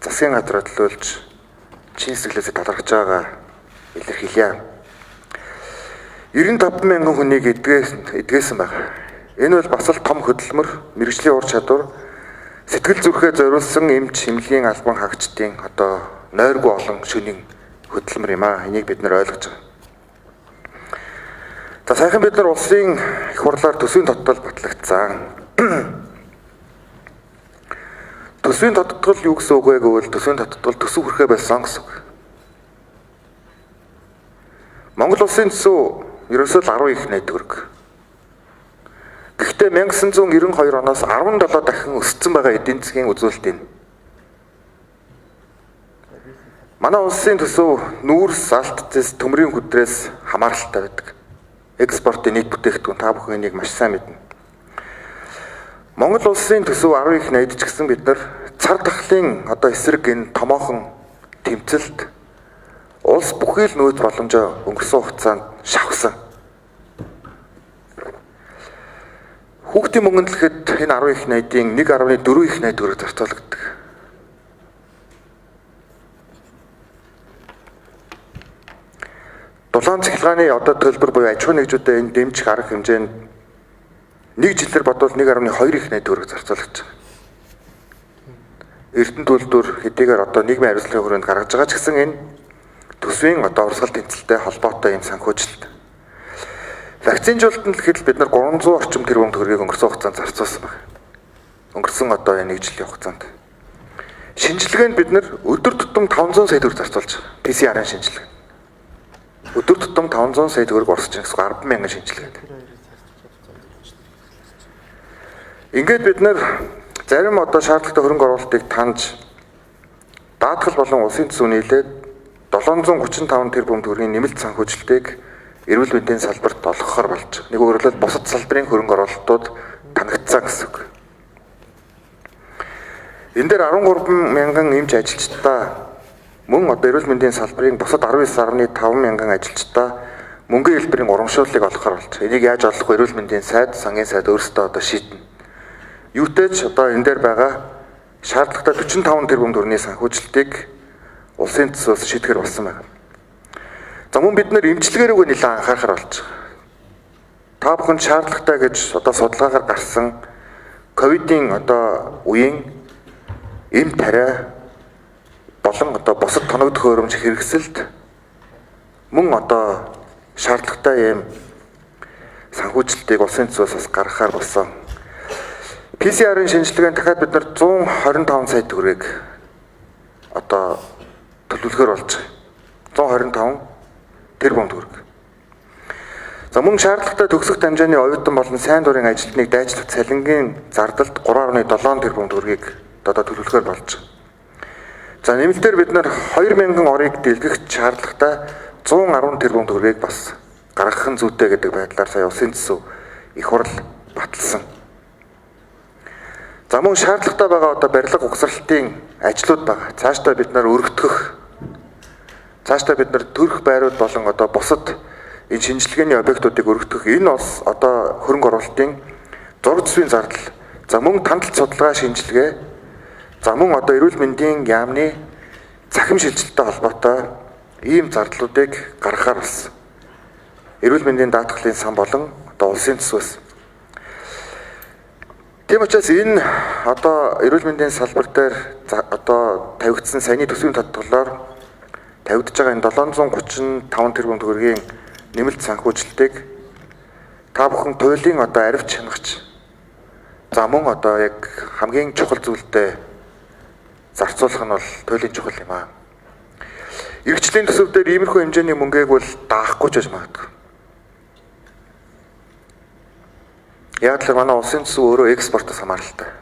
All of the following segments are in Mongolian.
засгийн газар төлөөлж чин сэтгэлээсээ талархаж байгаа илэрхийлье. 95 мянган хүнийг эдгээсэн байна. Энэ бол бас л том хөдөлмөр, мэргэжлийн ур чадвар, сэтгэл зүрхээ зориулсан эмч эмнэлгийн албан хаагчдын нойргүй олон шөнийн хөдөлмөр юм аа. Энийг бид нар ойлгож байгаа. За сайхан бид нар улсын их хурлаар төсвийн тодтол батлагдсан. Төсвийн тодтол юу гэсэн үг вэ гэвэл төсвийн тодтол төсөв хүрэхээ байсан гэсэн үг. Монгол улсын төсөв ерөөсөө л 10 их найд төгрөг. Гэхдээ 1992 оноос 17 дахин өссөн байгаа эдийн засгийн үзүүлэлт энэ. Манай улсын төсөв нүүрс, алт зэс, төмрийн хүдрээс хамааралтай байдаг. Экспортын нийт бүтээгдэхүүн та бүхэн энийг маш сайн мэднэ. Монгол улсын төсөв 10 их найд ч гэсэн бид нар цар тахлын эсрэг энэ томоохон тэмцэлд улс бүхий л нөөц боломжоо өнгөрсөн хугацаанд шавхсан. Хүүхдийн мөнгөнд л хэд энэ 10 их найдын 1.4 их найд төгрөг зарцуулагддаг. Дулаан цахилгааны төлбөр буюу аж ахуй нэгжүүдэд энэ дэмжих арга хэмжээнд нэг жилээр бодвол 1.2 их найд төгрөг зарцуулагдаж байгаа. Эрдэнэ төлбөр хэдийгээр нийгмийн хариуцлагын хүрээнд гаргаж байгаа ч гэсэн энэ төсвийн урсгал тэнцэлтэй холбоотой юм санхүүжилт. Вакцинжуулалтанд л гэхэд бид нар 300 орчим тэрбум төгрөгийг өнгөрсөн хугацаанд зарцуулсан байна. Өнгөрсөн энэ 1 жилийн хугацаанд. Шинжилгээнд бид нар өдөр тутам 500 сая төгрөг зарцуулж байгаа. PCR-ын шинжилгээ. Өдөр тутам 500 сая төгрөг урсж байгаа гэсэн 10 мянган шинжилгээ. Ингээд бид нар зарим шаардлагатай хөрөнгө оруулалтыг таньж даатгал болон улсын төсөв нийлээд 735 тэрбум төгрөгийн нэмэлт санхүүжилтийг эрүүл мэндийн салбарт олгохоор болж байгаа. Нэг өөрөлд бусад салбарын хөрөнгө оруулалтууд танигдсан гэсэн үг. Энэ дээр 13 мянган эмч ажилчдаа мөн эрүүл мэндийн салбарын бусад 19.5 мянган ажилчдаа мөнгөний хэлбэрийн урамшууллыг олгохоор болж байгаа. Энийг яаж олох вэ? Эрүүл мэндийн сайд, сангийн сайд өөрсдөө шийднэ. Юутэйч энэ дээр байгаа шаардлагатай 45 тэрбум төгрөгийн санхүүжилтийг улсын төсвөөс шийдэхэр болсон байна. За мөн бид нэр эмчилгээгөө нэлээд анхаарахар болж байгаа. Та бүхэн шаардлагатай гэж судалгаагаар гарсан ковидын үеийн эм тариа болон бусад тоног төхөөрөмж хэрэгсэлд мөн шаардлагатай юм санхүүжилтийг улсын төсвөөс бас гаргахаар болсон. PCR-ын шинжилгээнд дахиад бид нар 125 сая төгрөгийг төлөвлөхөр болж байгаа. 125 тэрбум төгрөг. За мөн шаардлагатай төгсөх дамжааны оюутан болон сайн дурын ажилтныг дайчлах цалингийн зардалд 3.7 тэрбум төгрөгийг төлөвлөхөр болж байгаа. За нэмэлтээр бид нар 2000 орыг дэлгэх шаардлагатай 110 тэрбум төгрөгийг бас гаргах нь зүйтэй гэдэг байдлаар сая улсын төсөв их хурл баталсан. За мөн шаардлагатай байгаа барилга угсралтын ажлууд байгаа. Цаашдаа бид нар төрөх байрууд болон бусад энэ шинжилгээний объектуудыг өргөдөх энэ бас хөрөнгө оруулалтын зураг зүйн зардал. За мөн тандалт судалгаа шинжилгээ. За мөн эрүүл мэндийн яамны цахим шилжилттэй холбоотой ийм зардлуудыг гаргахаар болсон. Эрүүл мэндийн даатгалын сан болон улсын төсвөөс. Тийм учраас энэ эрүүл мэндийн салбар дээр тавигдсан саяны төсвийн тодтголоор тавигдж байгаа энэ 735 тэрбум төгрөгийн нэмэлт санхүүжилтийг та бүхэн туйлын арвч хянагч. За мөн яг хамгийн чухал зүйлдээ зарцуулах нь бол туйлын чухал юм аа. Иргэжлийн төсөв дээр иймэрхүү хэмжээний мөнгөийг бол даахгүй ч гэж магадгүй. Яг л манай улсын төсөв өөрөө экспортоос хамааралтай.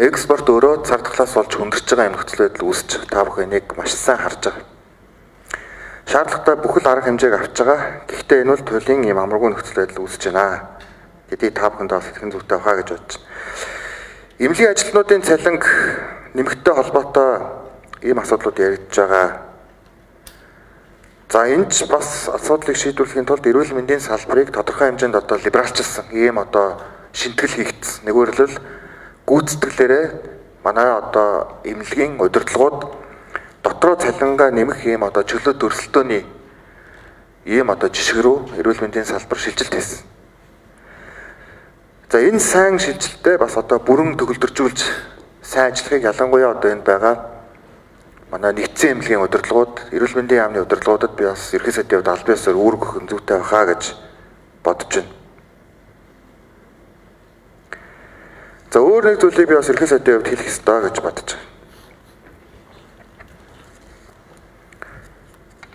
Экспорт өөрөө цар тахлаас болж хөндөж байгаа юм нөхцөл байдал үүсэж та бүхэн энийг маш сайн харж байгаа. Шаардлагатай бүхэл арга хэмжээг авч байгаа. Гэхдээ энэ бол туйлын юм амаргүй нөхцөл байдал үүсэж байна. Гэдгийг та бүхэнд бас ихэн зүйтэй хаа гэж бодож байна. Эмнэлгийн ажилтнуудын цалинг нэмэгтэй холбоотой ийм асуудлууд яригдж байгаа. За энэ ч бас асуудлыг шийдвэрлэхийн тулд эрүүл мэндийн салбарыг тодорхой хэмжээнд либералчилсан ийм шинтгэл хийгдсэн. Нэгүрэл гүйцэтгэлээрээ манай одоо эмнэлгийн удирдлагууд дотроо цалингаа нэмэх ийм одоо чөлөө төрөлтөөний ийм одоо жишг рүү эрүүл мэндийн салбар шилжилт хийсэн. За энэ сайн шилжилтээ бас одоо бүрэн төгөлдржүүлж сайн ажиллахыг ялангуяа одоо энд байгаа манай нэгдсэн эмнэлгийн удирдлагууд, эрүүл мэндийн яамны удирдлагуудад би бас ерхий сайдын хувьд аль биесээр үүрэг өгөх зүйтэй байхаа гэж бодож байна. За өөр нэг зүйлийг би бас ерхий сайдын хувьд хэлэх ёстой гэж бодож байна.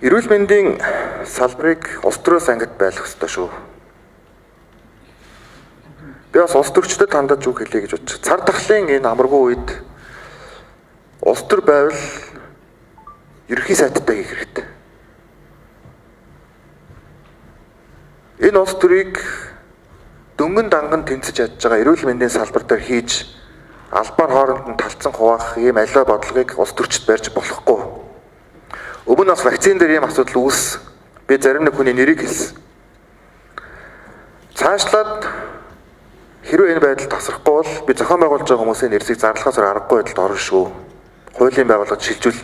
Эрүүл мэндийн салбарыг улс төрөөс ангид байлгах ёстой шүү. Би бас улс төрчдөд хандаж үг хэлье гэж бодож. Цар тахлын энэ амаргүй үед улс төр байвал ерхий сайдтай хийх хэрэгтэй. Энэ улс төрийг дөнгөн данган тэнцэж чадж байгаа эрүүл мэндийн салбар дээр хийж албаар хооронд нь талцсан хуваах ийм аливаа бодлогыг улс төрчд барьж болохгүй. Өмнө бас вакцин дээр ийм асуудал үүс. Би зарим нэг хүний нэрийг хэлсэн. Цаашлаад хэрвээ энэ байдал тасрахгүй бол би зохион байгуулж байгаа хүмүүсийн нэрсийг зарлахаас аргагүй байдалд орно шүү. Хуулийн байгууллагад шилжүүл.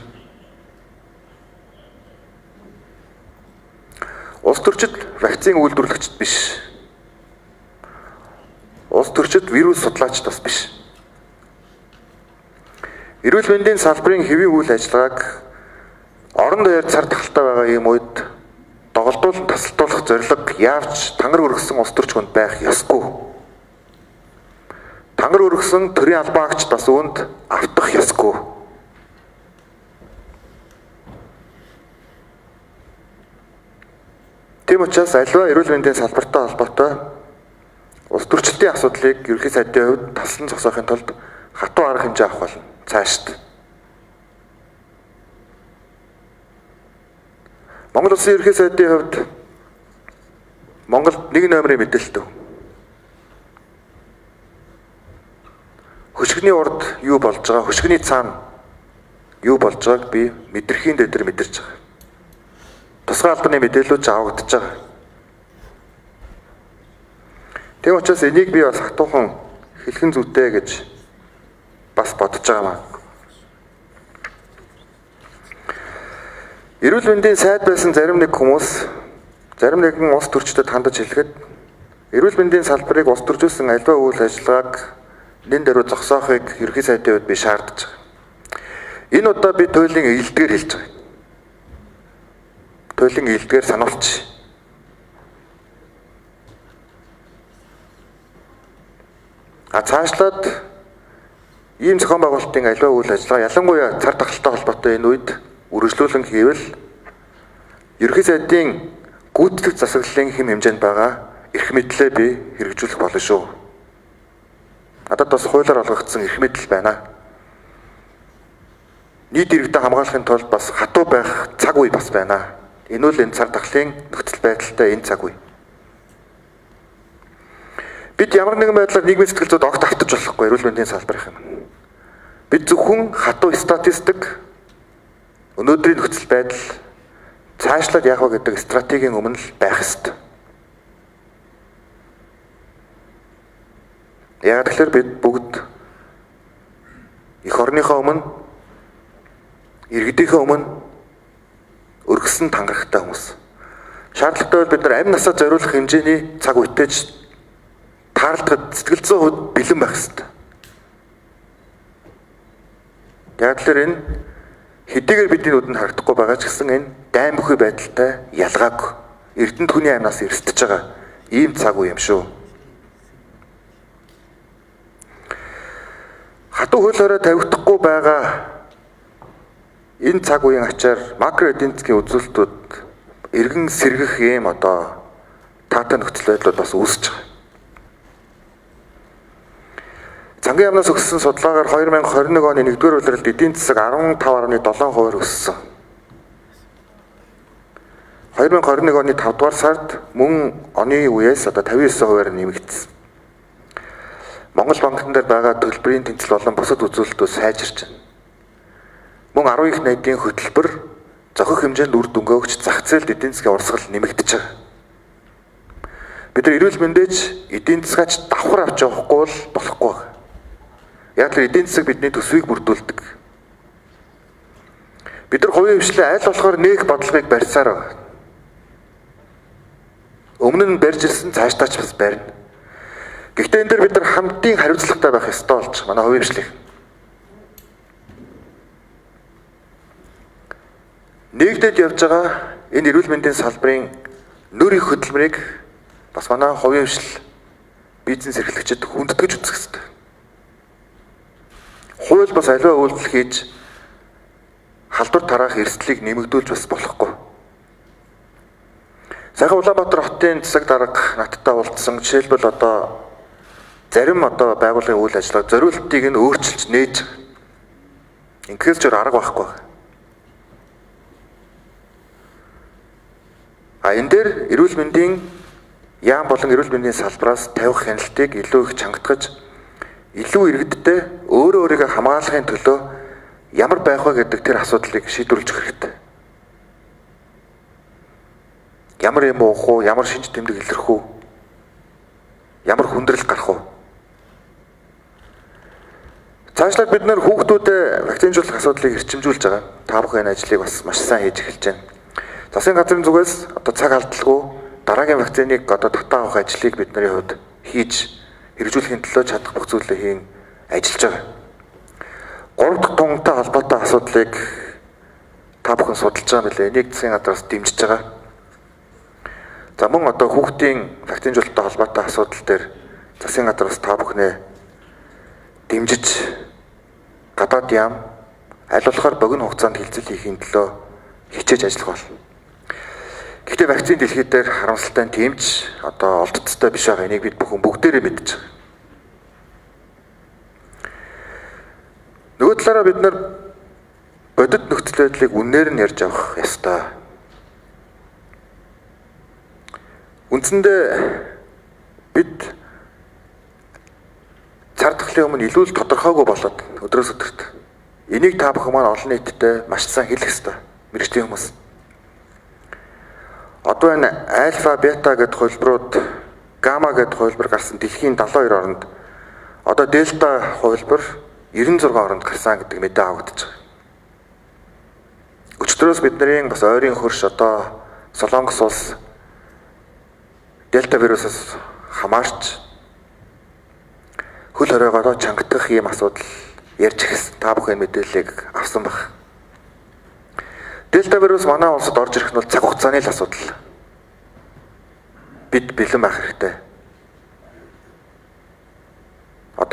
Улс төрчид вакцин үйлдвэрлэгчд биш. Улс төрчид вирус судлаачд бас биш. Эрүүл мэндийн салбарын хэвийн үйл ажиллагааг орон даяар цар тахалтай байгаа ийм үед доголдуулан тасалдуулах зорилго яавч тангар өргөсөн улс төрч хүнд байх ёсгүй. Тангар өргөсөн төрийн албаагч бас үүнд автах ёсгүй. Тийм учраас аливаа эрүүл мэндийн салбартай холбоотой улс төрчлөлтийн асуудлыг ерөнхий сайдын хувьд таслан зогсоохын тулд хатуу арга хэмжээ авах болно. Цаашд. Монгол Улсын ерөнхий сайдын хувьд Монголд 1 номерын мэдээлэл төв. Хөшгөний урд юу болж байгаа, хөшгөний цаана юу болж байгааг би мэдрэхийн дэдэр мэдэрч байгаа. Тусгай албаны мэдээлэлүүд авагдаж байгаа. Тийм учраас энийг би бас хатуухан хэлхэн зүйтэй гэж бас бодож байгаамаа. Эрүүл мэндийн сайд байсан зарим нэг хүмүүс, зарим нэгэн улс төрчдөд хандаж хэлэхэд эрүүл мэндийн салбарыг улс төржүүлсэн аливаа үйл ажиллагааг нэн дээр зогсоохыг ерөнхий сайдын хувьд би шаардаж байгаа. Энэ удаа би туйлын ээлдгээр хэлж байгаа. Туйлын ээлдгээр сануулчих. Цаашлаад ийм зохион байгуулалтын аливаа үйл ажиллагаа ялангуяа цар тахалтай холбоотой энэ үед үргэлжлүүлэн хийвэл ерөнхий сайдын гүйцэтгэх засаглалын хэм хэмжээнд байгаа эрх мэдлээ би хэрэгжүүлэх болно шүү. Надад бас хуулиар олгогдсон эрх мэдэл байна. Нийт иргэдэд хамгаалахын тулд бас хатуу байх цаг үе бас байна. Энэ үл энэ цар тахлын нөхцөл байдалтай энэ цаг үе. Бид ямар нэгэн байдлаар нийгмийн сэтгэл зүйд огт автаж болохгүй эрүүл мэндийн салбарын юм. Бид зөвхөн хатуу статистик өнөөдрийн нөхцөл байдал цаашлаад яах вэ гэдэг стратегийн өмнө л байх ёстой. Яг тэгэхээр бид бүгд эх орныхоо өмнө, иргэдийнхээ өмнө өргөсөн тангарахтай хүмүүс. Шаардлагатай бол бид нар амь насаа зориулах хэмжээний цаг үетэйж таарлахад сэтгэл зүйн хувьд бэлэн байх ёстой. Яг тэгэхээр энэ хэдийгээр бидний нүдэнд харагдахгүй байгаа ч гэсэн энэ дайн бүхий байдалтай ялгаагүй. Эрдэнэ түүний амнаас эрсдэж байгаа ийм цаг үе юм шүү. Хатуу хуулиараа тавигдахгүй байгаа энэ цаг үеийн ачаар макро эдийн засгийн үзүүлэлтүүд эргэн сэргэх ийм одоо таатай нөхцөл байдлууд бас үүсэж байгаа. Цангийн яамнаас өгсөн судалгаагаар 2021 оны 1-р улиралд эдийн засаг 15.7% өссөн. 2021 оны 5-р сард мөн оны үеэс одоо 59%-аар нэмэгдсэн. Монгол банкн дээр байгаа төлбөрийн тэнцэл болон бусад үзүүлэлтүүд сайжирч байна. Мөн 10 их найдын хөтөлбөр зохих хэмжээнд үр дүнгээ өгч зах зээлд эдийн засгийн урсгал нэмэгдэж байгаа. Бид нар эрүүл мэндэж эдийн засгаач давхар авч явахгүй бол болохгүй. Яг л эдийн засаг бидний төсвийг бүрдүүлдэг. Бид нар хувийн хвшлээ аль болохоор нээх бодлогыг барьсаар байна. Өмнө нь барьж ирсэн цаашдаа ч бас барина. Гэхдээ энэ дээр бид нар хамтын хариуцлагатай байх ёстой болж манай хувийн хвшлийг. Нэгдээд явж байгаа энэ эрүүл мэндийн салбарын нөр их хөдөлмөрийг бас манай хувийн хвшил бизнес эрхлэгчид хүндэтгэж үзэх хэрэгтэй. Хууль бас аливаа үйлдэл хийж халдвар тараах эрсдлийг нэмэгдүүлж бас болохгүй. Сайхан Улаанбаатар хотын засаг дарга надтай уулзсан. Жишээлбэл зарим байгууллагын үйл ажиллагаа зориултыг нь өөрчилж нээж инкээс ч арга байхгүй. Энэ дээр эрүүл мэндийн яам болон эрүүл мэндийн салбараас тавих хяналтыг илүү их чангатгаж, илүү иргэдтэй өөрөө өөрийгөө хамгаалахын төлөө ямар байх вэ гэдэг тэр асуудлыг шийдвэрлэж өгөх хэрэгтэй. Ямар юм уух уу, ямар шинж тэмдэг илэрх үү, ямар хүндрэл гарах уу. Цаашлаад бид нэр хүүхдүүдэд вакцинжуулах асуудлыг эрчимжүүлж байгаа. Та бүхэн энэ ажлыг бас маш сайн хийж эхэлж байна. Засгийн газрын зүгээс цаг алдалгүй дараагийн вакциныг татаа авах ажлыг бидний хувьд хийж хэрэгжүүлэхийн төлөө чадах бүх зүйлээ хийн ажиллаж байгаа. 3 дахь тунгатай холбоотой асуудлыг та бүхэн судалж байгаа мөлий. Энийг засгийн газраас дэмжиж байгаа. За мөн хүүхдийн вакцинжуулалттай холбоотой асуудал дээр засгийн газраас та бүхнээ дэмжиж гадаад яам аль болохоор богино хугацаанд хилцэл хийхин төлөө хичээж ажиллах болно. Гэхдээ вакцин дэлхийд дээр харамсалтай нь тийм ч олдцтой биш байгаа. Энийг бид бүхэн бүгдээрээ мэдж байгаа. Нөгөө талаараа бид нар бодит нөхцөл байдлыг үнээр нь ярьж авах ёстой. Үндсэндээ бид цар тахлын өмнө илүү л тодорхойгүй болоод өдрөөс өдөрт энийг та бүхэн маань олон нийтэд маш сайн хэлэх ёстой. Мэргэжлийн хүмүүс. Энэ альфа, бета гэдэг хувилбарууд, гамма гэдэг хувилбар гарсан дэлхийн 72 оронд дельта хувилбар 96 оронд гарсан гэдэг мэдээ авагдаж байгаа. Өчигдрөөс бидний бас ойрын хөрш Солонгос улс дельта вирусаас хамаарч хөл хоройгоо чангадах ийм асуудал ярьж ирсэн. Та бүхэн мэдээллийг авсан баг. Дельта вирус манай улсад орж ирэх нь бол цаг хугацааны л асуудал. Бид бэлэн байх хэрэгтэй.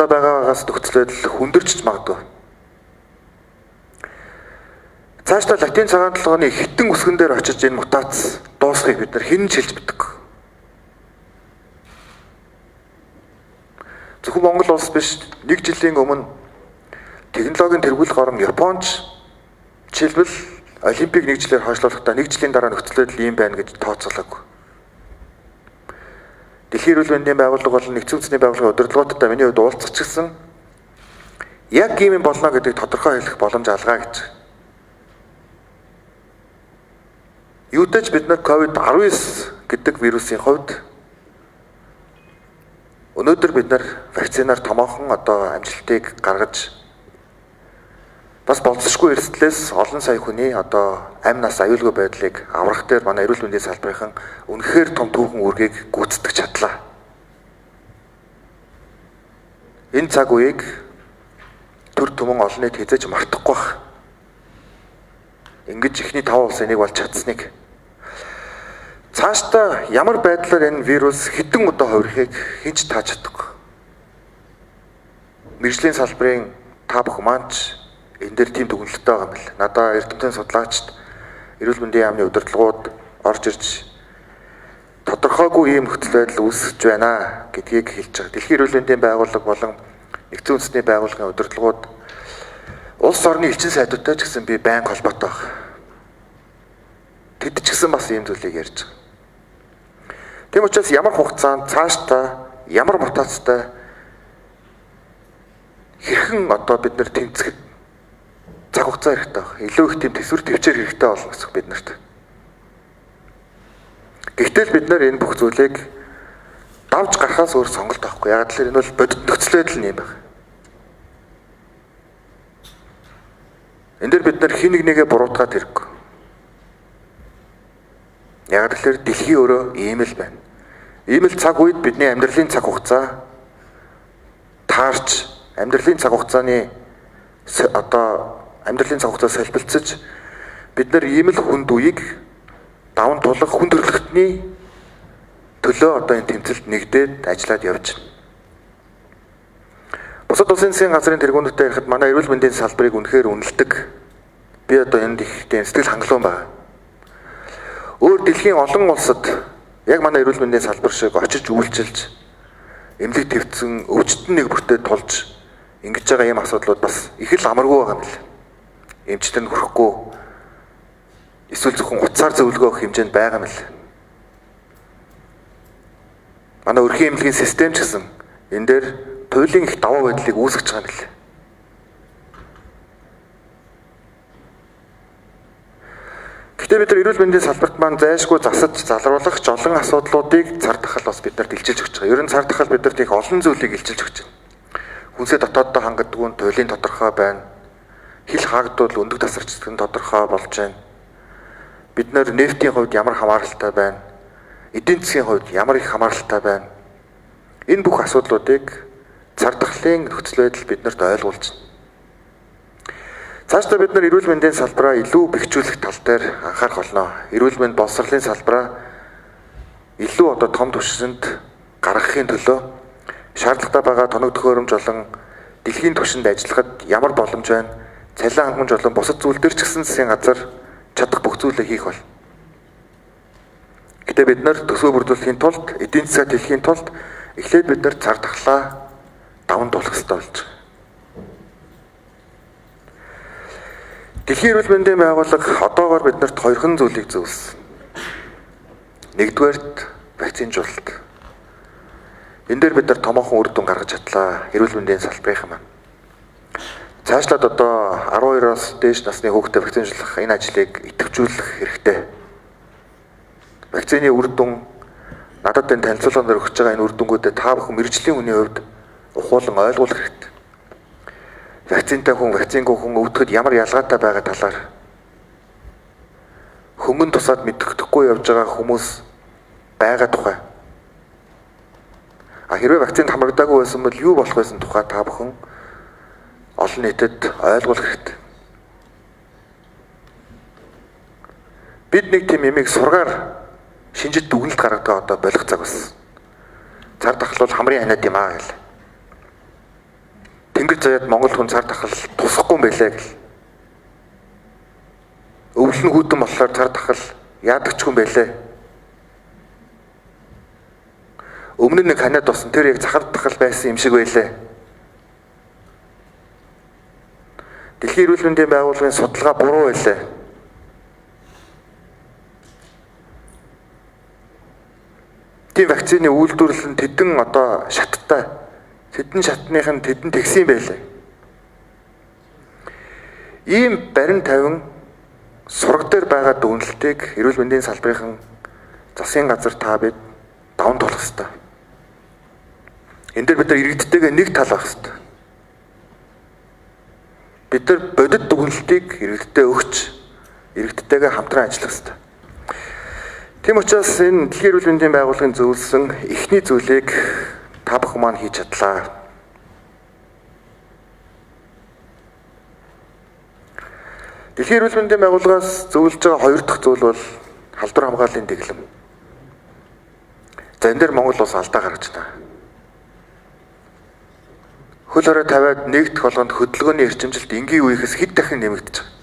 Байгаагаас нөхцөл байдал хүндэрч магадгүй. Цаашдаа латин цагаан толгойн хитэн үсгэн дээр очиж энэ мутац дуусхийг бид нар хэн ч хэлж мэдэггүй. Зөвхөн Монгол улс биш, 1 жилийн өмнө технологийн тэргүүлэх орн Японч жишээлбэл Олимпийг 1 жилээр хойшлуулахдаа 1 жилийн дараа нөхцөл байдал ийм байна гэж тооцоолоогүй. Дэлхийн эрүүл мэндийн байгууллага болон нэгдсэн үндэсний байгууллагын удирдлагуудтай миний хувьд уулзах ч гэсэн яг ийм юм болно гэдгийг тодорхой хэлэх боломж алгаа гэж. Юутай ч бид нар COVID-19 гэдэг вирусын хувьд өнөөдөр бид нар вакцинаар томоохон амжилтыг гаргаж бас болцсошгүй эрсдлээс олон сая хүний амь нас аюулгүй байдлыг аврах дээр манай эрүүл мэндийн салбарын үнэхээр том түүхэн үргийг гүйцэтгэж чадлаа. Энэ цаг үеийг төр түмэн олон нийт хязгаарч мартахгүй байх. Ингэж ихний 5 улс энийг болж чадсныг. Цаашдаа ямар байдлаар энэ вирус хэдэн удаа хувирахыг хэн ч тааж чадахгүй. Мэргэжлийн салбарын та бүхэн маань энэ дээр тийм дүгнэлттэй байгаа юм бэл. Надаа эрдэмтэн судлаачид эрүүл мэндийн яамны удирдлагууд орж ирж тодорхойгүй ийм нөхцөл байдал үүсэж байна гэдгийг хэлж байгаа. Дэлхийн эрүүл мэндийн байгууллага болон нэгдсэн үндэсний байгууллагын удирдлагууд улс орны элчин сайдуудтай ч гэсэн би байнга холбоотой байна. Тэд ч гэсэн бас ийм зүйлийг ярьж байгаа. Тийм учраас ямар хугацаанд цаашдаа ямар мутацтай хэрхэн бид нар тэмцэх цаг хугацаа хэрэгтэй байна. Илүү их тийм төсвөр төвчээр хэрэгтэй болно гэсэн бид нарт. Гэхдээ бид нар энэ бүх зүйлийг давж гарахаас өөр сонголт авахгүй. Яг л энэ бол бодит нөхцөл байдал юм байна. энэ дээр бид нар хин нэг нэгэ буруутгаад хэрэггүй. Яг тэгэхээр дэлхий өөрөө ийм л байна. Ийм л цаг үед бидний амьдралын цаг хугацаа таарч, амьдралын цаг хугацааны амьдралын цаг хугацаа солилцож бид нар ийм л хүнд үеийг даван тулах хүн төрөлхтний төлөө одоо энэ тэмцэлд нэгдээд ажиллаад явж байна. Бусад улсын засгийн газрын тэргүүнүүдтэй ярихад манай эрүүл мэндийн салбарыг үнэхээр үнэлдэг. Би одоо энд их сэтгэл хангалуун байна. Өөр дэлхийн олон улсад яг манай эрүүл мэндийн салбар шиг очиж үйлчилж, эмнэлэг твцэн өвчтөн нэг бүртээ тулж ингэж байгаа ийм асуудлууд бас их л амаргүй байгаа юм л. Эмчтэн хүрэхгүй эсвэл зөвхөн утсаар зөвлөгөө өгөх хэмжээнд байгаа юм л. Манай өрхийн эмнэлгийн систем ч гэсэн энэ дээр туйлын их даваа байдлыг үүсгэж байгаа юм л. Гэхдээ бид нар эрүүл мэндийн салбарт маань зайлшгүй засаж залруулах жолон асуудлуудыг цар тахал бас бид нарт илчилж өгч байгаа. Ер нь цар тахал бидэрт их олон зүйлийг илчилж өгч байна. Хүнсээ дотооддоо хангадгүй туйлын тодорхой байна. Хил хаагдвал өндөг тасарчдаг нь тодорхой болж байна. Бид нар нефтийн хувьд ямар хамааралтай байна? Эдийн засгийн хувьд ямар их хамааралтай байна? Энэ бүх асуудлуудыг цар тахлын нөхцөл байдал биднэрт ойлгуулж байна. Цаашдаа бид нар эрүүл мэндийн салбараа илүү бэхжүүлэх тал дээр анхаарах болно. Эрүүл мэнд боловсролын салбараа илүү одоо том түвшинд гаргахын төлөө шаардлагатай байгаа тоног төхөөрөмж болон дэлхийн түвшинд ажиллахад ямар боломж байна? Цалин хангамж болон бусад зүйл дээр ч гэсэн засгийн газар чадах бүх зүйлээ хийх бол. Гэтэ бид нар төсөө бүрдүүлэхийн тулд, эдийн засаг хэлхийн тулд эхлээд бид нар цар тахлаа даван туулах хэрэгтэй болж байна. Дэлхийн эрүүл мэндийн байгууллага одоогоор биднэрт хоёрхан зүйлийг зөвлөсөн. Нэгдүгээрт вакцинжуулалт. Энэ дээр бид нар томоохон үр дүн гаргаж чадлаа. Эрүүл мэндийн салбарын маань. Цаашлаад одоо 12-оос дээш насны хүүхдэд вакцинжуулах энэ ажлыг идэвхжүүлэх хэрэгтэй. Вакцины үр дүн надад энэ танилцуулган дээр өгч байгаа энэ үр дүнгуудыг та бүхэн мэрэгжлийн хүний хувьд ухуулан ойлгуулах хэрэгтэй. Вакцинтай хүн, вакцингүй хүн өвдөхөд ямар ялгаатай байгаа талаар хөнгөн тусаад мэдрэхгүй явж байгаа хүмүүс байгаа тухай. Хэрвээ вакцинд хамрагдаагүй байсан бол юу болох байсан тухай та бүхэн олон нийтэд ойлгуулах хэрэгтэй. Бид нэг тийм ямиг сургаар шинжит дүгнэлт гаргадаг одоо болох цаг бас. Цар тахлуул хамрын ханиад юм аа гэл. Тэнгэр заяад Монгол хүн цар тахал тусахгүй юм байлаа гэл. Өвлөн хүүдэн болохоор цар тахал яадагч хүн байлаа. Өмнө нэг ханиад тусан тэр яг цахал тахал байсан юм шиг байлаа. Дэлхийн эрүүл мэндийн байгууллагын судалгаа буруу байлаа. Тийм вакцины үйлдвэрлэл нь тэдэн одоо шаттай. Тэдэн шатных нь тэдэн тэгсэн байлаа. Ийм барин тавин сураг дээр байгаа дүгнэлтийг эрүүл мэндийн салбарын засгийн газар та бид даван туулах хэрэгтэй. Энэ дээр бид нар иргэдтэйгээ нэг тал байх хэрэгтэй. Бид нар бодит дүгнэлтийг иргэдтэй өгч иргэдтэйгээ хамтран ажиллах хэрэгтэй. Тийм учраас энэ дэлхийн эрүүл мэндийн байгууллагын зөвлөсөн эхний зүйлийг та бүхэн маань хийж чадлаа. Дэлхийн эрүүл мэндийн байгууллагаас зөвлөж байгаа хоёр дахь зүйл бол халдвар хамгааллын дэглэм. За энэ дээр Монгол улс алдаа гаргаж байна. Хөл хорой тавиад нэгдэх болгонд хөдөлгөөний эрчимжилт энгийн үеийнхээс хэд дахин нэмэгдэж байгаа.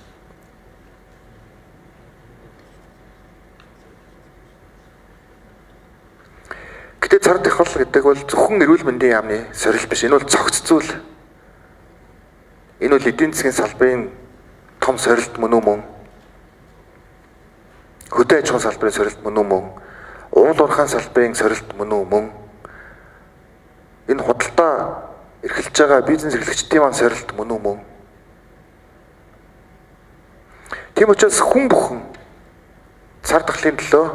Гэтэ цар тахал гэдэг бол зөвхөн эрүүл мэндийн яамны сорилт биш. Энэ бол цогц зүйл. Энэ бол эдийн засгийн салбарын том сорилт мөн үү мөн? Хөдөө аж ахуйн салбарын сорилт мөн үү мөн? Уул уурхайн салбарын сорилт мөн үү мөн? Энэ худалдаа эрхэлж байгаа бизнес эрхлэгчдийн маань сорилт мөн үү мөн? Тийм учраас хүн бүхэн цар тахлын төлөө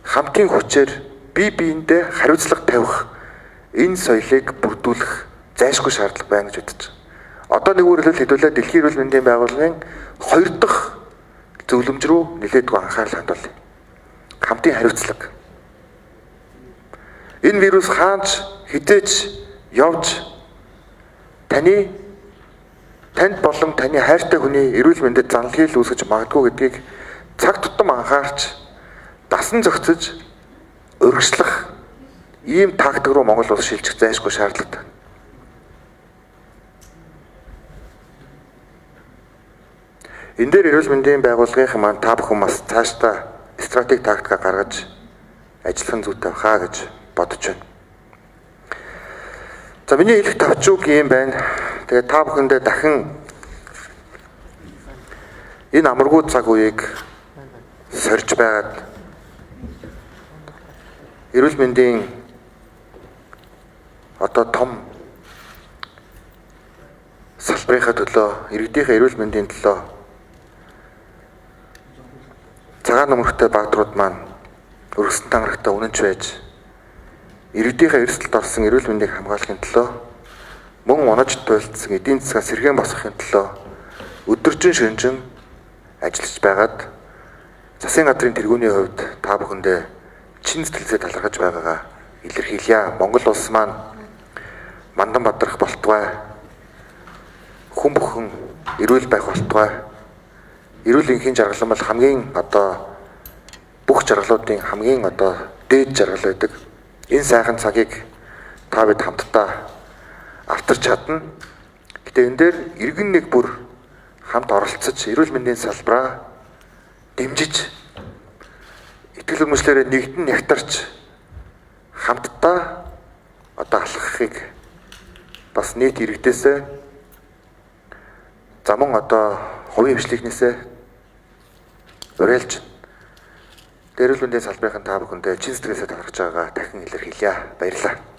хамтын хүчээр бие биендээ хариуцлага тавих энэ соёлыг бүрдүүлэх зайлшгүй шаардлага байна гэж бодож байна. Одоо нэг өөрөлд хэдүүлээ Дэлхийн эрүүл мэндийн байгууллагын 2 дахь зөвлөмж рүү нэлээдгүй анхаарал хандуулъя. Хамтын хариуцлага. Энэ вирус хаанч хизээч явж танд болон таны хайртай хүний эрүүл мэндэд заналхийл үүсгэж магадгүй гэдгийг цаг тутам анхаарч дасан зохицож өргөжлөх ийм тактик руу Монгол улс шилжих зайлшгүй шаардлагатай. Энэ дээр эрүүл мэндийн байгууллагын маань та бүхэн бас цаашдаа стратеги тактика гаргаж ажиллах нь зүйтэй хаа гэж бодож байна. За миний хэлэх тавчууг юм байна. Тэгээд та бүхэндээ дахин энэ амаргүй цаг үеийг сорж байгаад эрүүл мэндийн одоо том салбарынхаа төлөө, иргэдийнхээ эрүүл мэндийн төлөө цагаан нөмөртэй бааtruуд маань өргөсөн тангарагтаа үнэнч байж иргэдийнхээ эрсдэлд орсон эрүүл мэндийг хамгаалахын төлөө мөн унаж туйлдсан эдийн засгаа сэргээн босгохын төлөө өдөржин шөнөжин ажиллаж байгаад засгийн газрын тэргүүний хувьд та бүхэндээ чин сэтгэлдээ талархаж байгаагаа илэрхийлье. Монгол улс маань мандан бадрах болтугай, хүн бүхэн эрүүл байх болтугай. Эрүүл энхийн жаргалан бол хамгийн бүх жаргалуудын хамгийн дээд жаргал байдаг. Энэ сайхан цагийг та бид хамтдаа автарч чадна. Гэтэ энэ дээр иргэн нэг бүр хамт оролцож эрүүл мэндийн салбараа дэмжиж итгэл үнэмшлэрээ нэгдэн нягтарч хамтдаа алхахыг бас нийт иргэдээсээ замун хувийн хвшлийнхнээсээ уриалж эрүүл мэндийн салбарын та бүхэндээ чин сэтгэлээсээ талархаж байгаагаа дахин илэрхийлье. Баярлалаа.